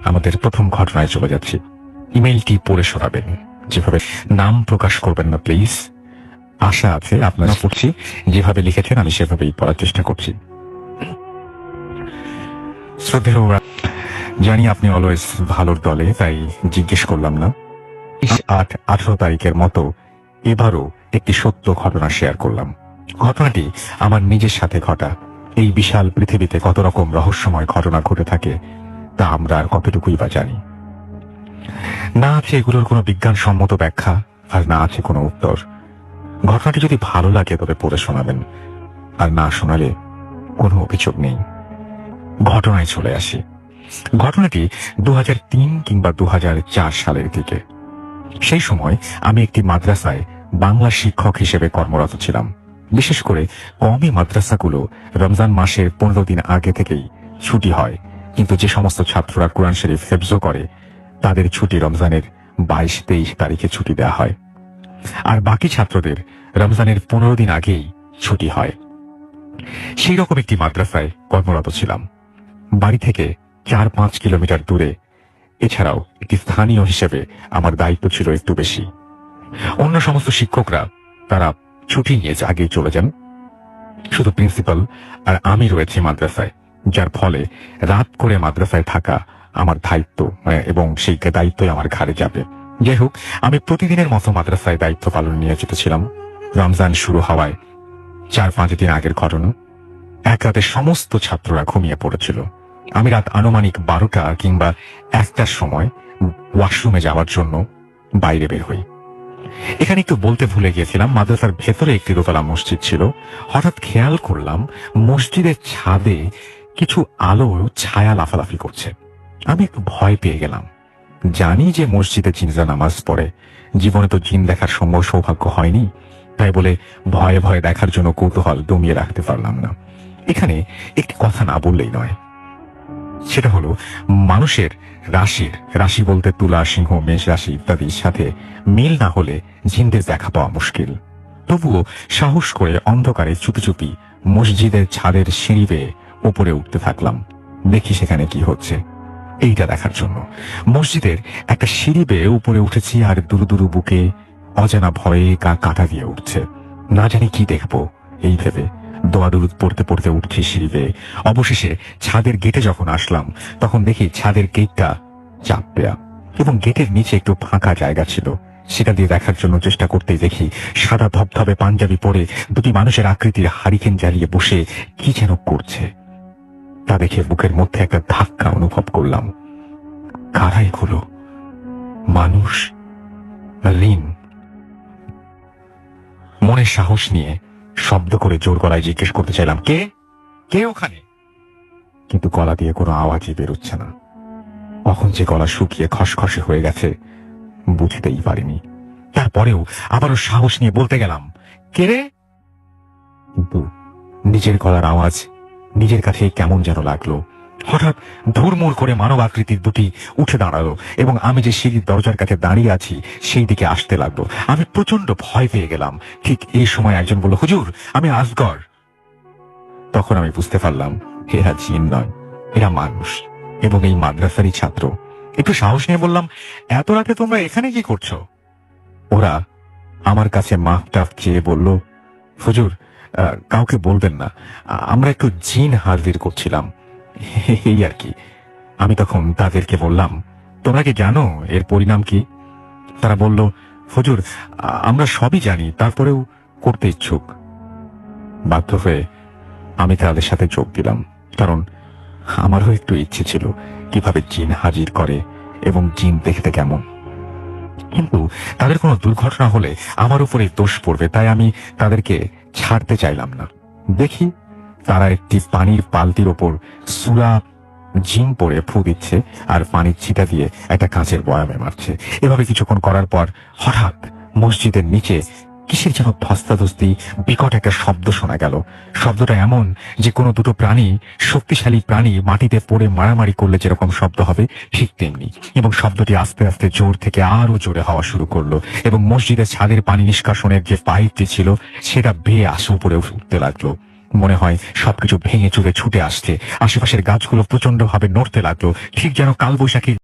আমাদের প্রথম ঘটনায় চলে যাচ্ছি। ইমেইলটি পড়ে শোনাবেন, যেভাবে নাম প্রকাশ করবেন না প্লিজ। আশা আছে আপনারা পড়ছি, যেভাবে লিখেছেন আমি সেভাবেই পড়ার চেষ্টা করছি। শ্রদ্ধেয়, জানি আপনি অলওয়েজ ভালোর দলে, তাই জিজ্ঞেস করলাম না। 8-18 তারিখের মতো এবারও একটি সত্য ঘটনা শেয়ার করলাম। ঘটনাটি আমার নিজের সাথে ঘটা। এই বিশাল পৃথিবীতে কত রকম রহস্যময় ঘটনা ঘটে থাকে তা আমরা আর কতটুকুই বা জানি। না আছে এগুলোর কোনো বিজ্ঞানসম্মত ব্যাখ্যা, আর না আছে কোনো উত্তর। ঘটনাটি যদি ভালো লাগে তবে পড়ে শোনাবেন, আর না শোনালে কোনো অভিযোগ নেই। ঘটনায় চলে আসি। ঘটনাটি 2003 কিংবা 2004 সালের দিকে। সেই সময় আমি একটি মাদ্রাসায় বাংলা শিক্ষক হিসেবে কর্মরত ছিলাম। বিশেষ করে কওমি মাদ্রাসাগুলো রমজান মাসের 15 দিন আগে থেকেই ছুটি হয়, কিন্তু যে সমস্ত ছাত্ররা কোরআন শরীফ হেফজ করে তাদের ছুটি রমজানের 22-23 তারিখে ছুটি দেওয়া হয়, আর বাকি ছাত্রদের রমজানের 15 দিন আগেই ছুটি হয়। সেই রকম একটি মাদ্রাসায় কর্মরত ছিলাম, বাড়ি থেকে 4-5 কিলোমিটার দূরে। এছাড়াও একটি স্থানীয় হিসেবে আমার দায়িত্ব ছিল একটু বেশি। অন্য সমস্ত শিক্ষকরা তারা ছুটি নিয়ে আগেই চলে যান, শুধু প্রিন্সিপাল আর আমি রয়েছি মাদ্রাসায়, যার ফলে রাত করে মাদ্রাসায় থাকা আমার দায়িত্ব, এবং সেই দায়িত্বই আমার ঘাড়ে যাবে। যাই হোক, আমি প্রতিদিনের মতো মাদ্রাসায় দায়িত্ব পালন নিয়ে যেতেছিলাম। রমজান শুরু হওয়ায় 4-5 দিন আগের ঘটনা। এক রাতে সমস্ত ছাত্ররা ঘুমিয়ে পড়েছিল। আমি রাত আনুমানিক 12টা কিংবা 1টার সময় ওয়াশরুমে যাওয়ার জন্য বাইরে বের হই। এখানে একটু বলতে ভুলে গিয়েছিলাম, মাদ্রাসার ভেতরে একটি দোতলা মসজিদ ছিল। হঠাৎ খেয়াল করলাম মসজিদের ছাদে কিছু আলো ছায়া লাফালাফি করছে। আমি একটু ভয় পেয়ে গেলাম। জানি যে মসজিদে জিনরা নামাজ পড়ে, জীবনে তো জিন দেখার সৌভাগ্য হয়নি, তাই বলে ভয়ে ভয়ে দেখার জন্য কৌতূহল দমিয়ে রাখতে পারলাম না। এখানে একটি কথা না বললেই নয়, সেটা হলো মানুষের রাশি বলতে তুলা, সিংহ, মেষ রাশি ইত্যাদির সাথে মিল না হলে জিনদের দেখা পাওয়া মুশকিল। তবুও সাহস করে অন্ধকারে চুপি চুপি মসজিদের ছাদের সিঁড়ি বেয়ে উপরে উঠতে থাকলাম। দেখি সেখানে কি হচ্ছে। এইটা দেখার জন্য মসজিদের একটা সিঁড়ি বেয়ে উপরে উঠেছি, আর দুরু দুরু বুকে অজানা ভয়ে কাঁটা দিয়ে উঠছে। না জানি কি দেখবো এই ভেবে দোয়া দুরুদ পড়তে পড়তে উঠছি সিঁড়ি বেয়ে। অবশেষে ছাদের গেটে যখন আসলাম তখন দেখি ছাদের গেটটা চাপ দেয়া, এবং গেটের নিচে একটু ফাঁকা জায়গা ছিল। সেটা দিয়ে দেখার জন্য চেষ্টা করতেই দেখি সাদা ধবধবে পাঞ্জাবি পরে দুটি মানুষের আকৃতির হারিকেন জ্বালিয়ে বসে কি যেন করছে। তা দেখে বুকের মধ্যে একটা ধাক্কা অনুভব করলাম। কারা এগুলো? মানুষ না লিন? মনে সাহস নিয়ে শব্দ করে জোর গলায় জিজ্ঞেস করতে চাইলাম, কে কে ওখানে? কিন্তু গলা দিয়ে কোনো আওয়াজই বেরোচ্ছে না। কখন যে গলা শুকিয়ে খসখসে হয়ে গেছে বুঝতেই পারিনি। তারপরেও আবারও সাহস নিয়ে বলতে গেলাম, কে রে? কিন্তু নিজের গলার আওয়াজ নিজের কাছে কেমন যেন লাগলো। হঠাৎ ধুরমুর করে মানব আকৃতির দুটি উঠে দাঁড়ালো, এবং আমি যে সিঁড়ির দরজার কাছে দাঁড়িয়ে আছি সেই দিকে আসতে লাগলো। আমি প্রচন্ড ভয় পেয়ে গেলাম। ঠিক এই সময় একজন বলল, হুজুর, আমি আজগর। তখন আমি বুঝতে পারলাম এরা জিন নয়, এরা মানুষ, এবং এই মাদ্রাসারই ছাত্র। একটু সাহস নিয়ে বললাম, এত রাতে তোমরা এখানে কি করছো? ওরা আমার কাছে মাফ টাফ চেয়ে বলল, হুজুর, কাউকে বলবেন না, আমরা একটু জিন হাজির করছিলাম, এই আর কি। আমি তখন তাদেরকে বললাম, তোমরা কি জানো এর পরিণাম কি? তারা বলল, হুজুর, আমরা সবই জানি, তারপরেও করতে ইচ্ছুক। বাধ্য হয়ে আমি তাদের সাথে যোগ দিলাম, কারণ আমারও একটু ইচ্ছে ছিল কিভাবে জিন হাজির করে এবং জিন দেখতে কেমন। কিন্তু তাদের কোনো দুর্ঘটনা হলে আমার উপরে দোষ পড়বে, তাই আমি তাদেরকে ছাড়তে চাইলাম না। দেখি তারা একটি পানির পাল্টির ওপর সূরা জিন পরে ফু দিচ্ছে, আর পানির ছিটা দিয়ে একটা কাঁচের বয়ামে মারছে। এভাবে কিছুক্ষণ করার পর হঠাৎ মসজিদের নিচে কিসের যেন ধস্তাধস্তি বিকট একটা শব্দ শোনা গেল। শব্দটা এমন যে কোনো দুটো প্রাণী, শক্তিশালী প্রাণী মাটিতে পড়ে মারামারি করলে যেরকম শব্দ হবে ঠিক তেমনি, এবং শব্দটি আস্তে আস্তে জোর থেকে আরো জোরে হওয়া শুরু করলো, এবং মসজিদের ছাদের পানি নিষ্কাশনের যে পাইপটি ছিল সেটা বেয়ে আসে উপরে উঠতে লাগলো। মনে হয় সবকিছু ভেঙে চুরে ছুটে আসছে। আশেপাশের গাছগুলো প্রচন্ড ভাবে নড়তে লাগলো, ঠিক যেন কালবৈশাখী